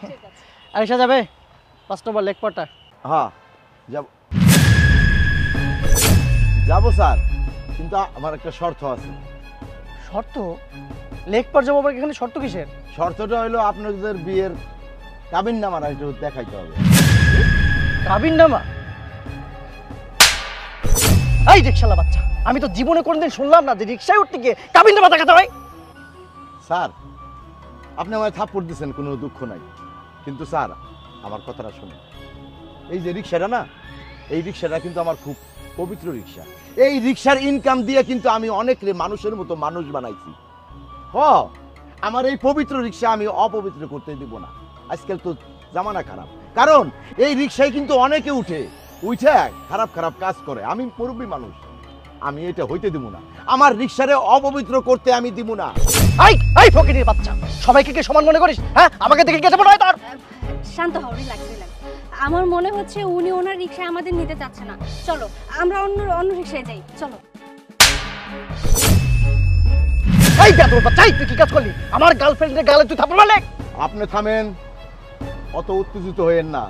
ঠিক আছে আরিশা যাবে 5 নম্বর লেক কোয়ার্টার। হ্যাঁ যাব যাব স্যার, কিন্তু আমার একটা শর্ত আছে। শর্ত? লেক পার যাবো আবার এখানে শর্ত কিসের? শর্তটা হলো আপনাদের বিয়ের কাবিননামাটা একটু দেখাইতে হবে। কাবিননামা? এই রিকশালা বাচ্চা, আমি তো জীবনে কোনদিন শুনলাম না যে রিকশায় উঠতে গিয়ে কাবিননামা দেখাতে হয়। স্যার আপনি আমায় থাপ্পড় দিচ্ছেন, কোনো দুঃখ নাই, কিন্তু স্যার আমার কথাটা শুনুন। এই যে রিকশাটা না, এই রিকশাটা কিন্তু আমার খুব পবিত্র রিকশা। এই রিকশার ইনকাম দিয়ে কিন্তু আমি অনেক মানুষের মতো মানুষ বানাইছি। আমার এই পবিত্র রিকশা আমি অপবিত্র করতে দিব না। আজকাল তো জামানা খারাপ, কারণ এই রিকশায় কিন্তু অনেকে উঠে খারাপ খারাপ কাজ করে। আমি মুরব্বী মানুষ, আমি এটা হইতে দিব না। আমার রিকশারে অপবিত্র করতে আমি দিব না। এই ফকিরের বাচ্চা, সবাইকে কি সমান মনে করিস? হ্যাঁ, আমাকে দেখে কেটে মনে হয় তোর? শান্ত হও, রিল্যাক্স। আমার মনে হচ্ছে উনি ওনার রিকশায় আমাদের নিতে চাচ্ছে না। চলো আমরা অন্য রিকশায় যাই, চলো। এই বেয়াদব বাচ্চা, তুই কি কাজ করলি? আমার গার্লফ্রেন্ডের গালে তুই থাপ্পড় মারলি? আপনি থামেন, অত উত্তেজিত হয়েন না।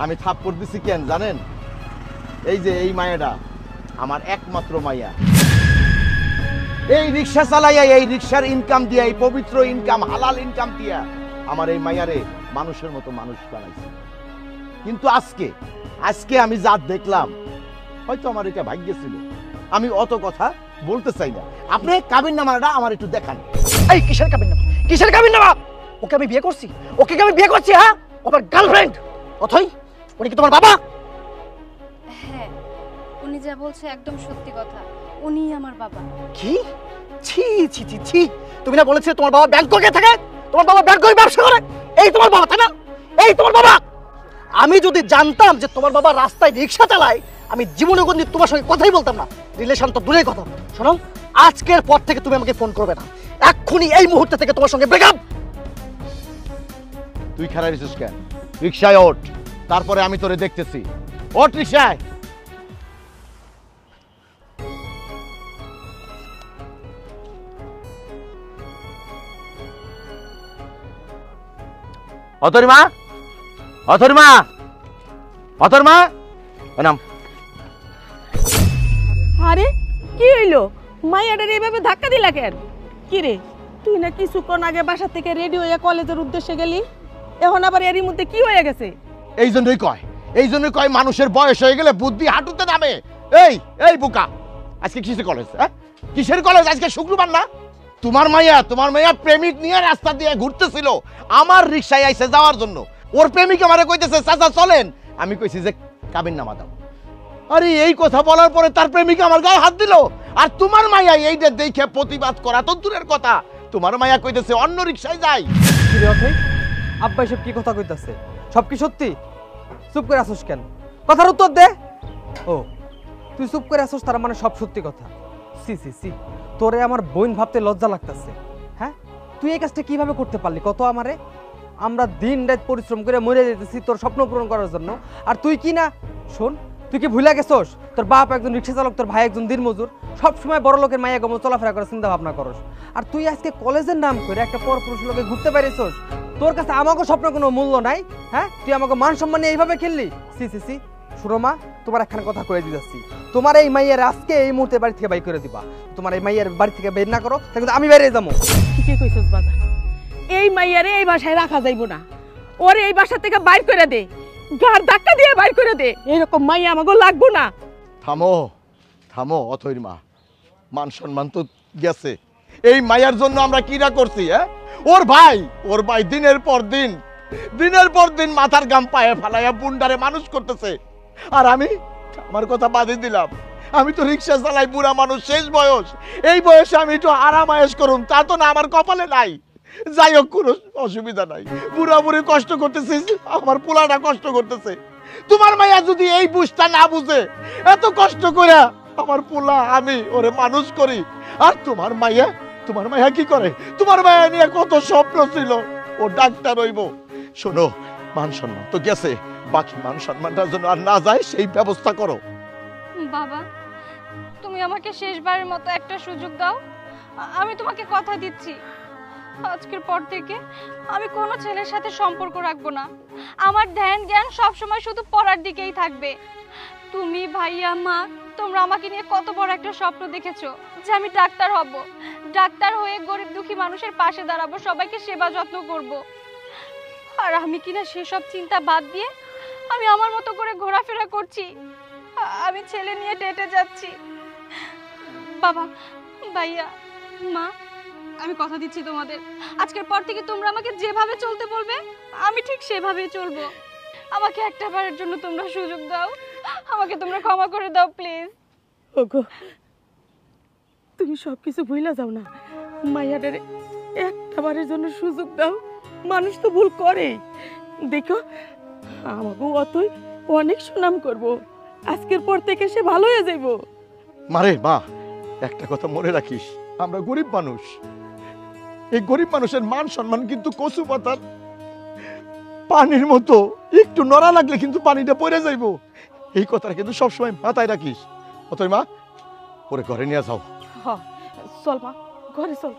আমি থাপ্পড় দিছি কেন জানেন? এই যে এই মায়াটা আমার একমাত্র মাইয়া। এই রিকশা চালাইয়া, এই রিকশার ইনকাম দিয়া, এই পবিত্র ইনকাম, হালাল ইনকাম দিয়া আমার এই মাইয়ারে মানুষের মতো মানুষ বানাইছে। কিন্তু আজকে আমি যা দেখলাম, হয়তো আমার এটা ভাগ্য ছিল। আমি অত কথা বলতে চাই না। আপনি কাবিননামাটা আমার একটু দেখান। এই কিসের কাবিননামা? কিসের কাবিননামা? ওকে আমি বিয়ে করছি? ওকে আমি বিয়ে করছি? হ্যাঁ, আমার গার্লফ্রেন্ড। অথই উনি কি তোমার বাবা? হ্যাঁ, উনি যা বলছে একদম সত্যি কথা, উনি আমার বাবা। কি? ছি ছি ছি ছি, তুমি না বলেছিলে তোমার বাবা ব্যাংককে থাকে? তোমার বাবা ব্যাংকে ব্যবসা করে? এই তোমার বাবা, তাই না? এই তোমার বাবা? আমি যদি জানতাম যে তোমার বাবা রাস্তায় রিকশা চালায়, আমি জীবনে কোনদিন তোমার সঙ্গে কথাই বলতাম না। রিলেশন তো দূরের কথা। শোনো, আজকের পর থেকে তুমি আমাকে ফোন করবে না। এক্ষুনি এই মুহূর্তে থেকে তোমার সঙ্গে ব্রেকআপ। তুই খারাপ রিসিস কেন? রিকশায় ওঠ, তারপরে আমি তোরে দেখতেছি। ওঠ রিকশায়। অথরিমা, অথরিমা, অথরিমা, নাম। আরে কি হইলো? মাইয়াটার এইভাবে ধাক্কা দিলা কেন? কি রে, তুই না কিছুক্ষণ আগে বাসা থেকে রেডি হয়ে কলেজের উদ্দেশ্যে গেলি, এখন আবার এরই মধ্যে কি হয়ে গেছে? এই জন্যই কয় মানুষের বয়স হয়ে গেলে বুদ্ধি হাঁটুতে নামে। এই বোকা, আজকে কিসের কলেজ? কিসের কলেজ? আজকে শুক্রবার না? তোমার মাইয়া প্রেমিক নিয়ে রাস্তা দিয়ে ঘুরতেছিল, আমার রিকশায় আইসে যাওয়ার জন্য। ওর প্রেমিক আমারে কইতেছে চাচা চলেন। আমি কইছি যে কাবিননামা দাও। আরে এই কথা বলার পরে তার প্রেমিক আমার গায়ে হাত দিল। আর তোমার মাইয়া এইটা দেখে প্রতিবাদ করা তো দূরের কথা, তোমার মাইয়া কইতেছে অন্য রিকশায় যাই। কি রে অথই, আব্বা এসব কি কথা কইতাছে? সব কি সত্যি? চুপ করে আসোস কেন? কথার উত্তর দে। ও, তুই চুপ করে আসোস, তার মানে সব সত্যি কথা? সি সি সি, তোরে আমার বোন ভাবতে লজ্জা লাগতেছে। হ্যাঁ, তুই এই কাজটা কিভাবে করতে পারলি কত আমারে? আমরা দিন রাত পরিশ্রম করে মরে যেতেছি তোর স্বপ্ন পূরণ করার জন্য, আর তুই কি না? শোন, তুই কি ভুলে গেছোস তোর বাপ একজন রিক্সা চালক, তোর ভাই একজন দিনমজুর, সবসময় বড় লোকের মাইয়া গম চলাফেরা করার চিন্তা ভাবনা করস। আর তুই আজকে কলেজের নাম করে একটা পরপুরুষ লোকে ঘুরতে পারিস? তোর কাছে আমাকে স্বপ্ন কোনো মূল্য নাই? হ্যাঁ, তুই আমাকে মান সম্মান নিয়ে এইভাবে খেললি? সি সি সি, সুরমা, তোমার একখানে কথা কয়ে দিতেছি, তোমার এই মাইয়ের আজকে এই মুহূর্তে বাড়ি থেকে বাইর করে দিবা। তোমার এই মাইয়ের বাড়ি থেকে বের না করো, তাহলে আমি বেরিয়ে যাবো। ঠিকই কইছস বাজার, এই মাইয়ারে এই বাসায় রাখা যাইব না। ওরে এই বাসা থেকে বাইর করে দে, গার ধাক্কা দিয়ে বাইর করে দে। এরকম মাইয়া আমাকে লাগবো না। থামো অথরিমা, মান সম্মান তো গেছে। এই মাইয়ার জন্য আমরা কি না করছি? ওর ভাই দিনের পর দিন মাথার গাম পায়ে ফালাইয়া বুন্ডারে মানুষ করতেছে। আর আমি আমার কথা বাদই দিলাম, আমি তো রিক্সা চালাই, বুড়া মানুষ, শেষ বয়স। এই বয়সে আমি একটু আরাম আয়েশ করুন, তা তো না আমার কপালে নাই। যাই হোক, কোনো অসুবিধা নাই। বুড়া বুড়ি কষ্ট করতেছিস, আমার পোলাটা কষ্ট করতেছে। তোমার মাইয়া যদি এই বুঝটা না বুঝে, এত কষ্ট করে আমার পোলা আমি ওরে মানুষ করি, আর তোমার মাইয়া কি করে? তোমার মাইয়া নিয়ে কত স্বপ্ন ছিল, ও ডাক্তার হইব। শোনো, মান সম্মান তো গেছে, বাকি মান সম্মানটার জন্য আর না যায় সেই ব্যবস্থা করো। বাবা, তুমি আমাকে শেষবারের মতো একটা সুযোগ দাও। আমি তোমাকে কথা দিচ্ছি, আজকের পর থেকে আমি কোনো ছেলের সাথে সম্পর্ক রাখবো না। আমার ধ্যান জ্ঞান সবসময় শুধু পড়ার দিকেই থাকবে। তুমি ভাইয়া মা তোমরা আমাকে নিয়ে কত বড় একটা স্বপ্ন দেখেছো যে আমি ডাক্তার হব, ডাক্তার হয়ে গরিব দুঃখী মানুষের পাশে দাঁড়াবো, সবাইকে সেবা যত্ন করব। আর আমি কিনা সেসব চিন্তা বাদ দিয়ে আমি আমার মতো করে ঘোরাফেরা করছি, আমি ছেলে নিয়ে ডেটে যাচ্ছি। বাবা ভাইয়া মা আমি কথা দিচ্ছি তোমাদের, আজকের পর থেকে তোমরা আমাকে যেভাবে চলতে বলবে আমি ঠিক সেভাবেই চলবো। আমাকে একটা বারের জন্য তোমরা সুযোগ দাও, আমাকে তোমরা ক্ষমা করে দাও প্লিজ। ওগো তুমি সব কিছু ভুইলা যাও না, মাইয়াটারে একটা বারের জন্য সুযোগ দাও। মানুষ তো ভুল করে, দেখো আমাকেও অতই অনেক সুনাম করব, আজকের পর থেকে সে ভালো হয়ে যাইব। মারে মা, একটা কথা মনে রাখিস, আমরা গরিব মানুষ, এই গরিব মানুষের মান সম্মান কিন্তু কচু পাতার পানির মতো, একটু নড়া লাগলে কিন্তু পানিটা পড়ে যাইব। এই কথাটা কিন্তু সবসময় মাথায় রাখিস। অতই মা ওরে ঘরে নিয়ে যাও। হ চল মা, ঘরে চল।